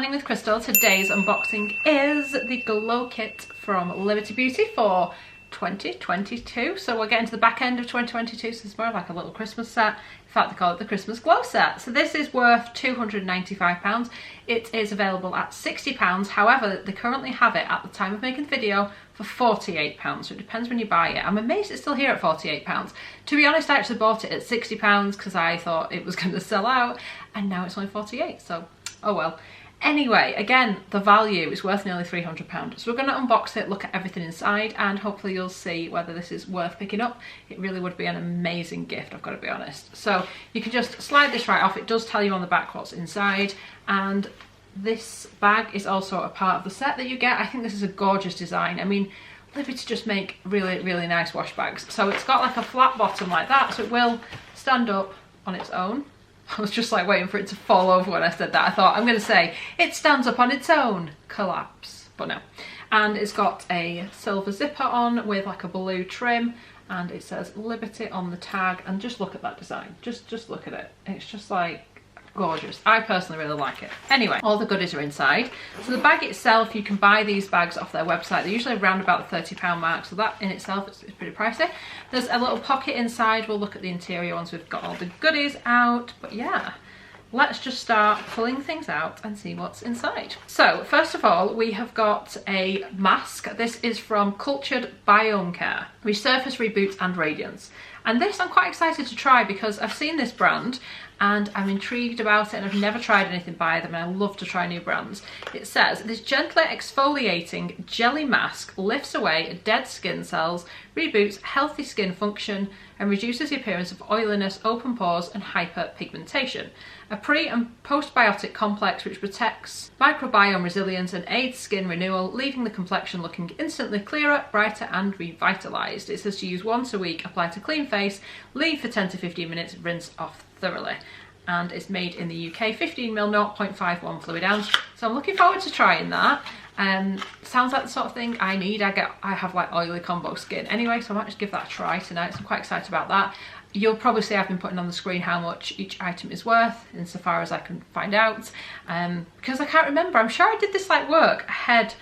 Morning with Crystal. Today's unboxing is the Glow Kit from Liberty Beauty for 2022. So we're getting to the back end of 2022, so it's more like a little Christmas set. In fact, they call it the Christmas Glow Set. So this is worth £295. It is available at £60. However, they currently have it at the time of making the video for £48. So it depends when you buy it. I'm amazed it's still here at £48. To be honest, I actually bought it at £60 because I thought it was going to sell out, and now it's only £48. So, oh well. Anyway, again, the value is worth nearly £300. So we're going to unbox it, look at everything inside, and hopefully you'll see whether this is worth picking up. It really would be an amazing gift, I've got to be honest. So you can just slide this right off. It does tell you on the back what's inside, and this bag is also a part of the set that you get. I think this is a gorgeous design. I mean, Liberty just make really, really nice wash bags. So it's got like a flat bottom like that, so it will stand up on its own. I was just like waiting for it to fall over when I said that. I thought I'm going to say it stands up on its own, collapse, but no. And it's got a silver zipper on with like a blue trim, and it says Liberty on the tag. And just look at that design. Just look at it. It's just like gorgeous. I personally really like it. Anyway, all the goodies are inside. So the bag itself, you can buy these bags off their website. They're usually around about the £30 mark, so that in itself is pretty pricey. There's a little pocket inside. We'll look at the interior once we've got all the goodies out. But yeah, let's just start pulling things out and see what's inside. So first of all, we have got a mask. This is from Cultured Biome Care. Resurface, Reboot and Radiance. And this I'm quite excited to try because I've seen this brand and I'm intrigued about it, and I've never tried anything by them, and I love to try new brands. It says, this gently exfoliating jelly mask lifts away dead skin cells, reboots healthy skin function, and reduces the appearance of oiliness, open pores, and hyperpigmentation. A pre- and postbiotic complex which protects microbiome resilience and aids skin renewal, leaving the complexion looking instantly clearer, brighter, and revitalised. It says to use once a week, apply to clean face, leave for 10 to 15 minutes, rinse off thoroughly. And it's made in the UK, 15ml, 0.51 fluid ounce. So I'm looking forward to trying that. Sounds like the sort of thing I need. I have like oily combo skin anyway, so I might just give that a try tonight. So I'm quite excited about that. You'll probably see I've been putting on the screen how much each item is worth insofar as I can find out, because I can't remember. I'm sure I did this like work ahead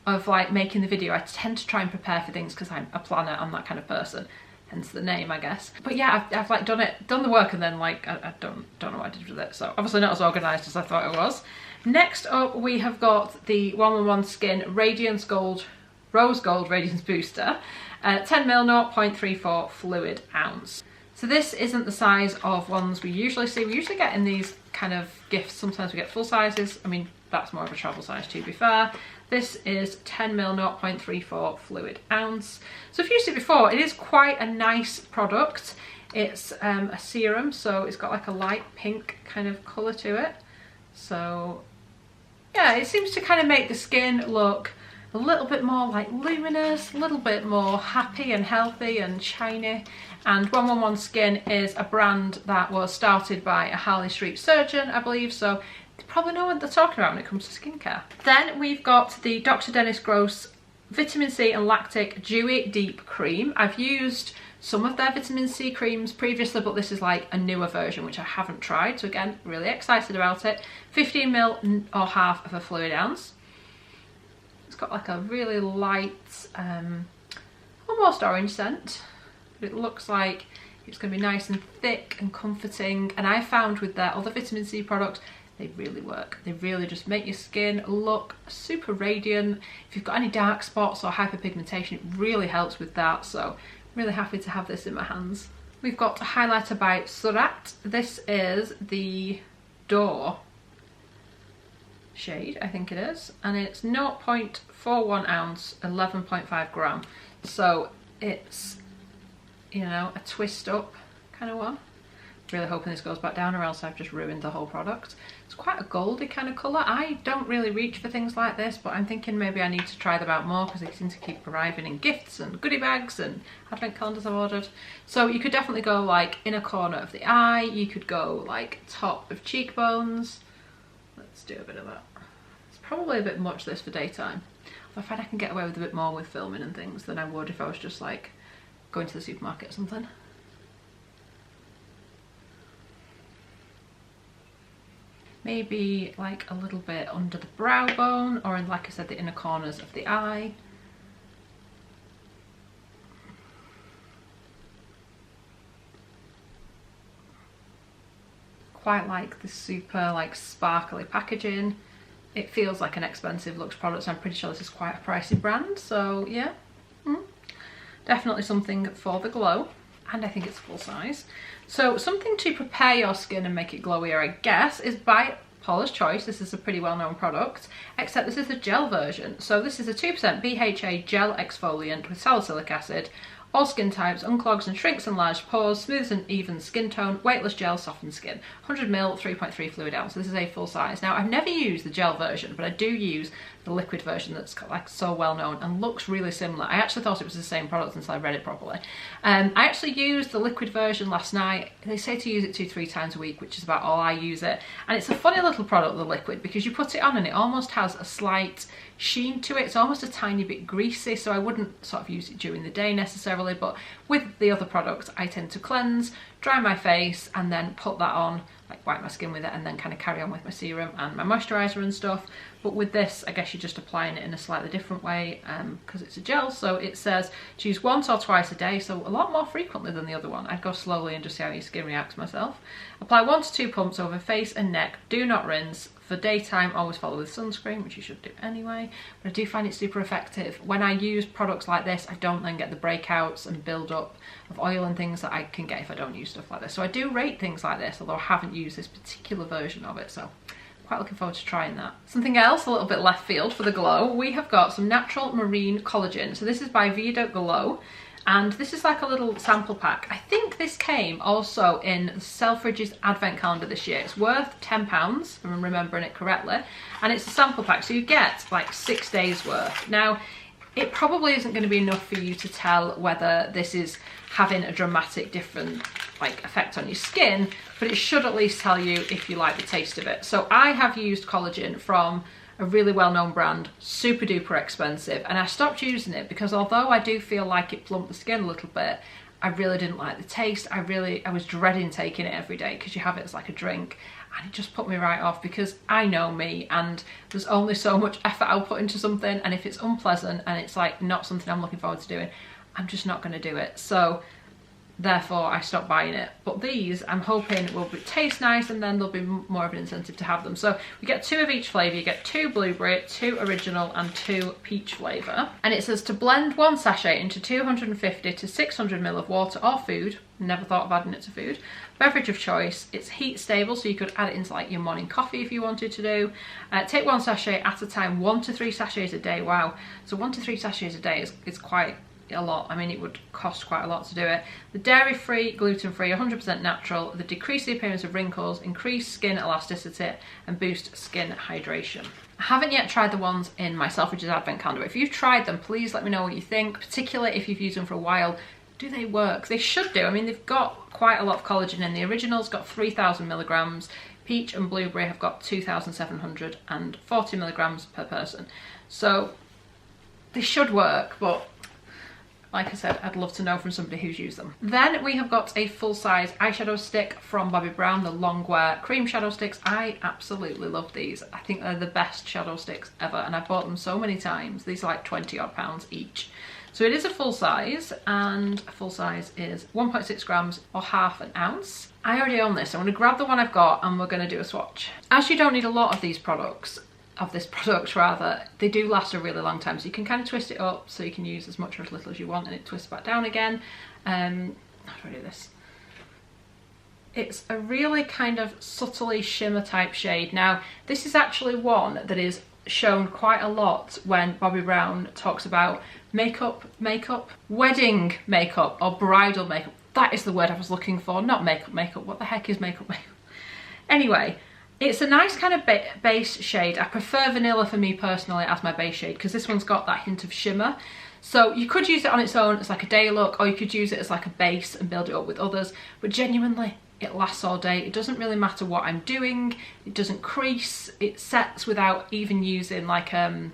of like making the video. I tend to try and prepare for things because I'm a planner. I'm that kind of person, hence the name, I guess. But yeah, I've like done the work, and then like I don't know what I did with it. So obviously not as organised as I thought it was. Next up, we have got the 111 Skin Radiance Gold Rose Gold Radiance Booster, 10ml, 0.34 fluid ounce. So this isn't the size of ones we usually see. We usually get in these kind of gifts. Sometimes we get full sizes. I mean, that's more of a travel size to be fair. This is 10ml, 0.34 fluid ounce. So if you've used it before, it is quite a nice product. It's a serum, so it's got like a light pink kind of colour to it. So yeah, it seems to kind of make the skin look a little bit more like luminous, a little bit more happy and healthy and shiny. And 111 Skin is a brand that was started by a Harley Street surgeon, I believe, so they probably know what they're talking about when it comes to skincare. Then we've got the Dr. Dennis Gross Vitamin C and Lactic Dewy Deep Cream. I've used some of their vitamin C creams previously, but this is like a newer version which I haven't tried, so again, really excited about it. 15ml or half of a fluid ounce. It's got like a really light, almost orange scent. It looks like it's going to be nice and thick and comforting, and I found with their other vitamin C products, they really work. They really just make your skin look super radiant. If you've got any dark spots or hyperpigmentation, it really helps with that, so I'm really happy to have this in my hands. We've got a highlighter by Surat. This is the Door shade, I think it is, and it's 0.41 ounce, 11.5 gram. So it's, you know, a twist up kind of one. Really hoping this goes back down, or else I've just ruined the whole product. It's quite a goldy kind of colour. I don't really reach for things like this, but I'm thinking maybe I need to try them out more because they seem to keep arriving in gifts and goodie bags and advent calendars I've ordered. So you could definitely go like inner corner of the eye, you could go like top of cheekbones. Let's do a bit of that. It's probably a bit much this for daytime. I find I can get away with a bit more with filming and things than I would if I was just like going to the supermarket or something. maybe like a little bit under the brow bone, or in, like I said, the inner corners of the eye. Quite like the super like sparkly packaging. It feels like an expensive Luxe product, so I'm pretty sure this is quite a pricey brand. So yeah, definitely something for the glow, and I think it's full size. So something to prepare your skin and make it glowier, I guess, is by Paula's Choice. This is a pretty well-known product, except this is the gel version. So this is a 2% BHA gel exfoliant with salicylic acid. All skin types, unclogs and shrinks enlarged pores, smooths and evens skin tone, weightless gel, softens skin. 100ml, 3.3 fluid ounce. So this is a full size. Now, I've never used the gel version, but I do use the liquid version that's like so well known and looks really similar. I actually thought it was the same product until I read it properly. I actually used the liquid version last night. They say to use it 2-3 times a week, which is about all I use it. And it's a funny little product, the liquid, because you put it on and it almost has a slight sheen to it. It's almost a tiny bit greasy, so I wouldn't sort of use it during the day necessarily, but with the other products I tend to cleanse, dry my face, and then put that on, like wipe my skin with it, and then kind of carry on with my serum and my moisturiser and stuff. But with this, I guess you're just applying it in a slightly different way because it's a gel. So it says to use once or twice a day, so a lot more frequently than the other one. I'd go slowly and just see how your skin reacts myself. Apply 1 to 2 pumps over face and neck. Do not rinse. For daytime, always follow with sunscreen, which you should do anyway. But I do find it super effective. When I use products like this, I don't then get the breakouts and build up of oil and things that I can get if I don't use stuff like this. So I do rate things like this, although I haven't used this particular version of it. So quite looking forward to trying that. Something else a little bit left field for the glow, we have got some natural marine collagen. So this is by Viaduct Glow, and this is like a little sample pack. I think this came also in Selfridges advent calendar this year. It's worth £10 if I'm remembering it correctly, and it's a sample pack, so you get like 6 days worth. Now it probably isn't going to be enough for you to tell whether this is having a dramatic different like effect on your skin, but it should at least tell you if you like the taste of it. So I have used collagen from a really well-known brand, super duper expensive, and I stopped using it because although I do feel like it plumped the skin a little bit, I really didn't like the taste. I was dreading taking it every day because you have it as like a drink, and it just put me right off because I know me and there's only so much effort I'll put into something, and if it's unpleasant and it's like not something I'm looking forward to doing, I'm just not going to do it. So therefore I stopped buying it. But these I'm hoping will taste nice, and then there'll be more of an incentive to have them. So we get 2 of each flavour. You get 2 blueberry, 2 original and 2 peach flavour. And it says to blend 1 sachet into 250 to 600 ml of water or food. Never thought of adding it to food. Beverage of choice. It's heat stable, so you could add it into like your morning coffee if you wanted to do. Take 1 sachet at a time, 1 to 3 sachets a day. Wow, so 1 to 3 sachets a day is quite a lot. I mean, it would cost quite a lot to do it. The dairy-free, gluten-free, 100% natural. They decrease the appearance of wrinkles, increase skin elasticity, and boost skin hydration. I haven't yet tried the ones in my Selfridges advent calendar. If you've tried them, please let me know what you think, particularly if you've used them for a while. Do they work? They should do. I mean, they've got quite a lot of collagen in. The original's got 3,000 milligrams. Peach and blueberry have got 2,740 milligrams per person. So they should work, but like I said, I'd love to know from somebody who's used them. Then we have got a full-size eyeshadow stick from Bobbi Brown, the long wear cream shadow sticks. I absolutely love these. I think they're the best shadow sticks ever, and I've bought them so many times. These are like 20 odd pounds each. So it is a full size, and a full size is 1.6 grams or half an ounce. I already own this. I'm going to grab the one I've got and we're going to do a swatch. As you don't need a lot of these products, they do last a really long time, so you can kind of twist it up so you can use as much or as little as you want, and it twists back down again. How do I do this? It's a really kind of subtly shimmer type shade. Now this is actually one that is shown quite a lot when Bobbi Brown talks about makeup, wedding makeup or bridal makeup. That is the word I was looking for, not makeup. What the heck is makeup? Anyway, it's a nice kind of base shade. I prefer vanilla for me personally as my base shade because this one's got that hint of shimmer. So you could use it on its own as like a day look, or you could use it as like a base and build it up with others. But genuinely, it lasts all day. It doesn't really matter what I'm doing. It doesn't crease. It sets without even using like a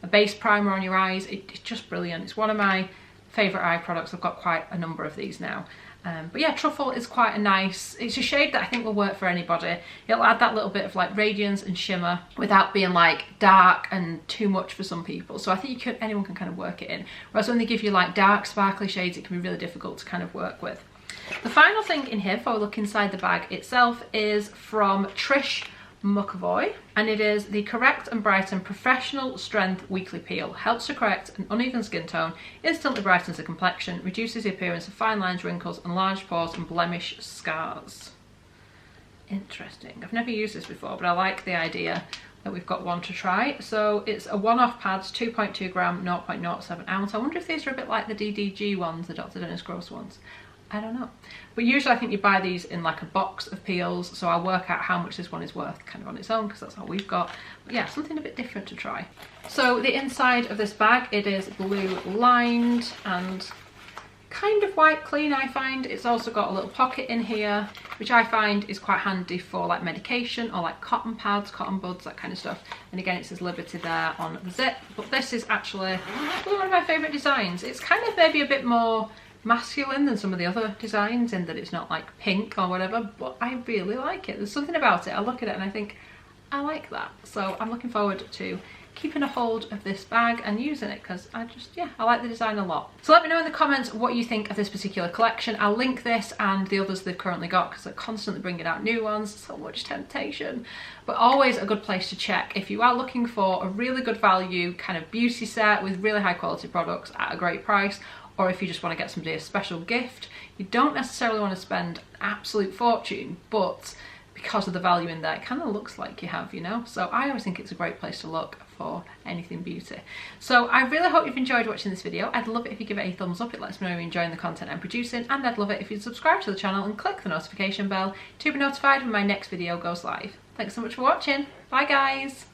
base primer on your eyes. It's just brilliant. It's one of my favourite eye products. I've got quite a number of these now. But yeah, truffle is quite a nice, it's a shade that I think will work for anybody. It'll add that little bit of like radiance and shimmer without being like dark and too much for some people. So I think anyone can kind of work it in. Whereas when they give you like dark sparkly shades, it can be really difficult to kind of work with. The final thing in here, before we look inside the bag itself, is from Trish McAvoy, and it is the Correct and Brighten Professional Strength Weekly Peel. Helps to correct an uneven skin tone, instantly brightens the complexion, reduces the appearance of fine lines, wrinkles, enlarged pores and blemish scars. Interesting. I've never used this before, but I like the idea that we've got one to try. So it's a one-off pads, 2.2 gram, 0.07 ounce. I wonder if these are a bit like the DDG ones, the Dr. Dennis Gross ones. I don't know. But usually I think you buy these in like a box of peels, so I'll work out how much this one is worth kind of on its own, because that's all we've got. But yeah, something a bit different to try. So the inside of this bag, it is blue lined and kind of white clean, I find. It's also got a little pocket in here, which I find is quite handy for like medication or like cotton pads, cotton buds, that kind of stuff. And again, it says Liberty there on the zip. But this is actually one of my favourite designs. It's kind of maybe a bit more masculine than some of the other designs in that it's not like pink or whatever, but I really like it. There's something about it. I look at it and I think, I like that. So I'm looking forward to keeping a hold of this bag and using it, because I like the design a lot. So let me know in the comments what you think of this particular collection. I'll link this and the others they've currently got, because they're constantly bringing out new ones. So much temptation, but always a good place to check if you are looking for a really good value kind of beauty set with really high quality products at a great price. Or if you just want to get somebody a special gift, you don't necessarily want to spend an absolute fortune, but because of the value in there, it kind of looks like you have, you know? So I always think it's a great place to look for anything beauty. So I really hope you've enjoyed watching this video. I'd love it if you give it a thumbs up. It lets me know you're enjoying the content I'm producing, and I'd love it if you'd subscribe to the channel and click the notification bell to be notified when my next video goes live. Thanks so much for watching. Bye guys.